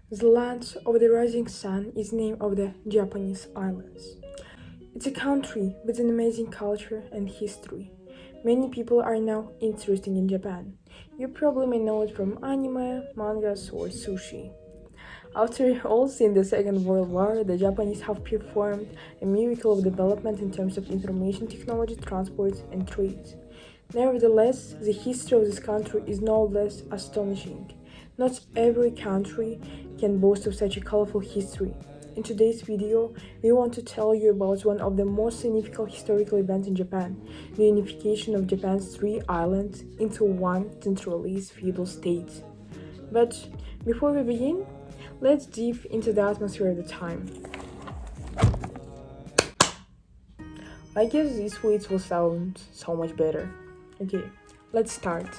The land of the rising sun is the name of the Japanese islands. It's a country with an amazing culture and history. Many people are now interested in Japan. You probably may know it from anime, mangas, or sushi. After all, in the Second World War, the Japanese have performed a miracle of development in terms of information technology, transport, and trade. Nevertheless, the history of this country is no less astonishing. Not every country can boast of such a colorful history. In today's video, we want to tell you about one of the most significant historical events in Japan, the unification of Japan's three islands into one centralized feudal state. But before we begin, let's dive into the atmosphere of the time. I guess this way it will sound so much better. Okay, let's start.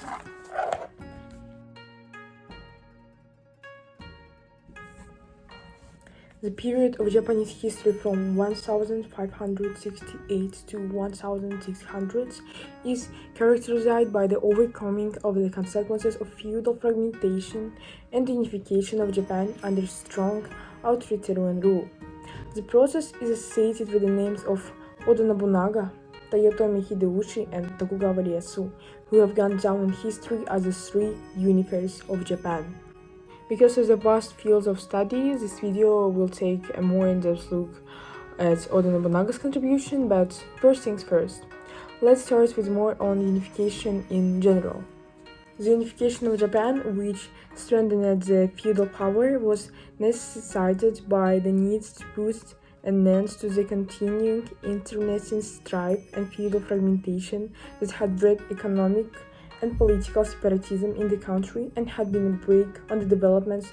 The period of Japanese history from 1568 to 1600s is characterized by the overcoming of the consequences of feudal fragmentation and the unification of Japan under strong authoritarian rule. The process is associated with the names of Oda Nobunaga, Toyotomi Hideyoshi, and Tokugawa Ieyasu, who have gone down in history as the three unifiers of Japan. Because of the vast fields of study, this video will take a more in-depth look at Oda Nobunaga's contribution, but first things first. Let's start with more on unification in general. The unification of Japan, which strengthened the feudal power, was necessitated by the need to put an end to the continuing internecine strife and feudal fragmentation that had bred economic and political separatism in the country and had been a brake on the development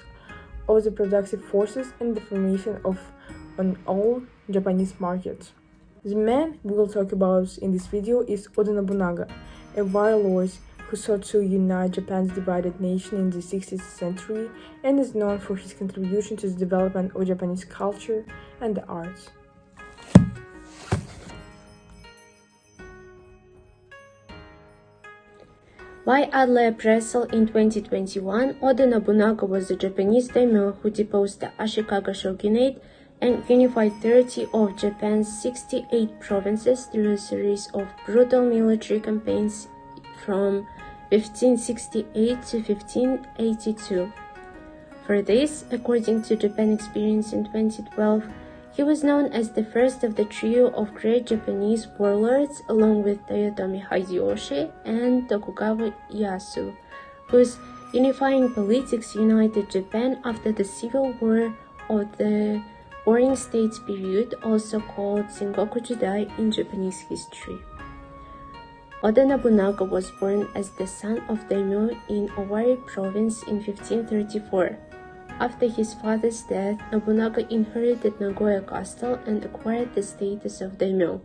of the productive forces and the formation of an all-Japanese market. The man we will talk about in this video is Oda Nobunaga, a warlord who sought to unite Japan's divided nation in the 16th century and is known for his contribution to the development of Japanese culture and the arts. By Adler Pressel in 2021, Oda Nobunaga was the Japanese daimyo who deposed the Ashikaga shogunate and unified 30 of Japan's 68 provinces through a series of brutal military campaigns from 1568 to 1582. For this, according to Japan Experience in 2012, he was known as the first of the trio of great Japanese warlords, along with Toyotomi Hideyoshi and Tokugawa Ieyasu, whose unifying politics united Japan after the civil war of the Warring States period, also called Sengoku Jidai in Japanese history. Oda Nobunaga was born as the son of daimyo in Owari province in 1534. After his father's death, Nobunaga inherited Nagoya Castle and acquired the status of daimyo.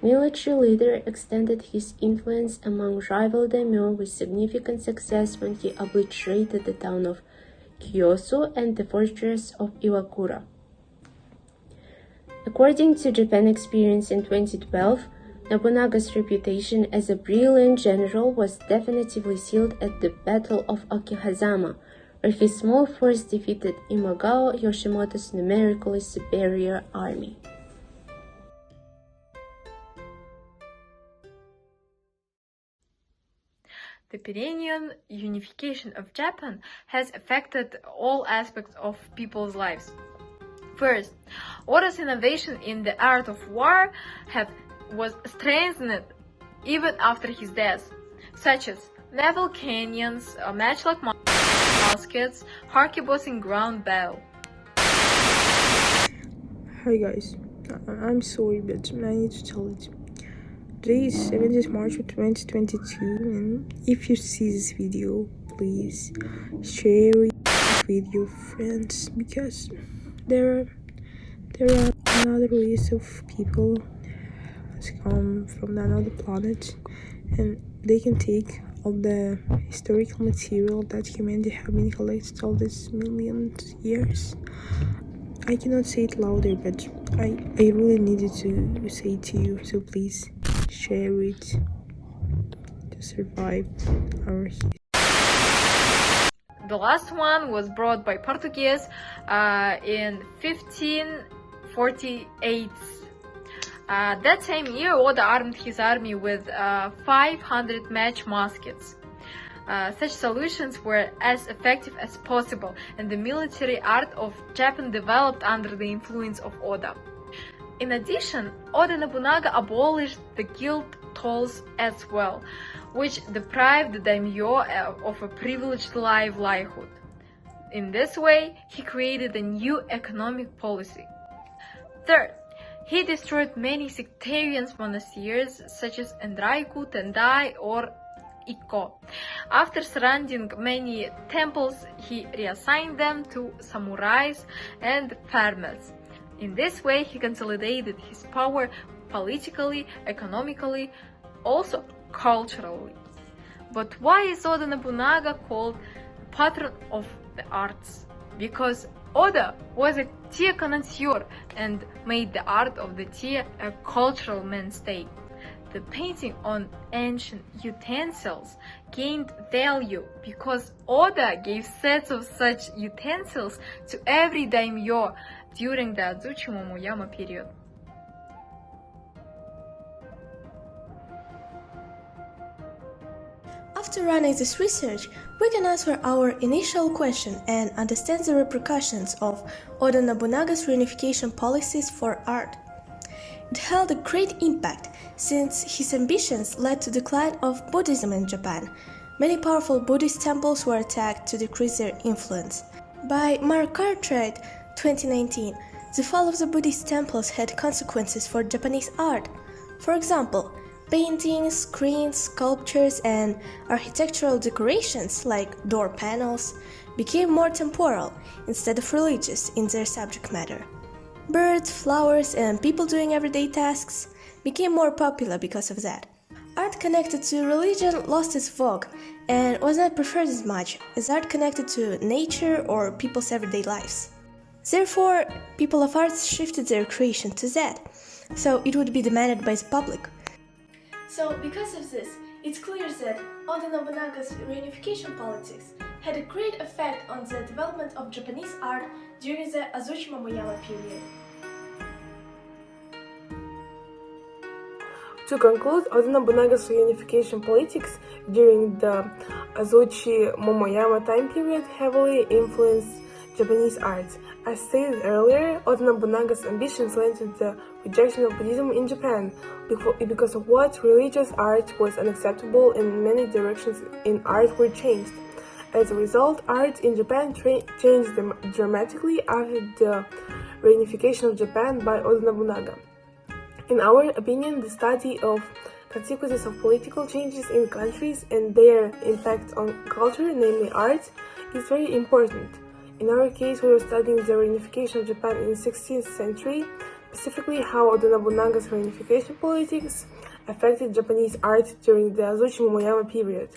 Military leader extended his influence among rival daimyo with significant success when he obliterated the town of Kiyosu and the fortress of Iwakura. According to Japan Experience in 2012, Nobunaga's reputation as a brilliant general was definitively sealed at the Battle of Okihazama, where his small force defeated Imagawa Yoshimoto's numerically superior army. The perennial unification of Japan has affected all aspects of people's lives. First, Oda's innovation in the art of war was strengthened even after his death, such as naval cannons, matchlock muskets, harquebuses in ground battle. Hi guys, I'm sorry but I need to tell it. Today is 7th March of 2022 and if you see this video, please share it with your friends because there are another race of people that come from another planet and they can take all the historical material that humanity have been collected all these millions years. I cannot say it louder, but I really needed to say it to you, so please share it to survive our history. The last one was brought by Portuguese in 1548. That same year, Oda armed his army with 500 match muskets. Such solutions were as effective as possible, and the military art of Japan developed under the influence of Oda. In addition, Oda Nobunaga abolished the guild tolls as well, which deprived the daimyo of a privileged livelihood. In this way, he created a new economic policy. Third, he destroyed many sectarian monasteries such as Enraiku, Tendai, or Ikko. After surrendering many temples, he reassigned them to samurais and farmers. In this way, he consolidated his power politically, economically, also culturally. But why is Oda Nobunaga called patron of the arts? Because Oda was a tea connoisseur and made the art of the tea a cultural mainstay. The painting on ancient utensils gained value because Oda gave sets of such utensils to every daimyo during the Azuchi Momoyama period. After running this research, we can answer our initial question and understand the repercussions of Oda Nobunaga's reunification policies for art. It held a great impact since his ambitions led to the decline of Buddhism in Japan. Many powerful Buddhist temples were attacked to decrease their influence. By Mark Cartwright, 2019, the fall of the Buddhist temples had consequences for Japanese art. For example, paintings, screens, sculptures, and architectural decorations like door panels became more temporal instead of religious in their subject matter. Birds, flowers, and people doing everyday tasks became more popular because of that. Art connected to religion lost its vogue and was not preferred as much as art connected to nature or people's everyday lives. Therefore, people of art shifted their creation to that, so it would be demanded by the public. So, because of this, it's clear that Oda Nobunaga's reunification politics had a great effect on the development of Japanese art during the Azuchi Momoyama period. To conclude, Oda Nobunaga's reunification politics during the Azuchi Momoyama time period heavily influenced Japanese art. As stated earlier, Oda Nobunaga's ambitions led to the rejection of Buddhism in Japan because of what religious art was unacceptable and many directions in art were changed. As a result, art in Japan changed dramatically after the reunification of Japan by Oda Nobunaga. In our opinion, the study of consequences of political changes in countries and their impact on culture, namely art, is very important. In our case, we were studying the reunification of Japan in the 16th century, specifically how Oda Nobunaga's reunification politics affected Japanese art during the Azuchi Momoyama period.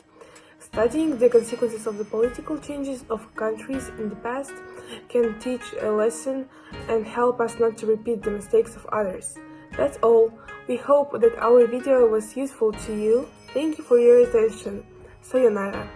Studying the consequences of the political changes of countries in the past can teach a lesson and help us not to repeat the mistakes of others. That's all. We hope that our video was useful to you. Thank you for your attention. Sayonara.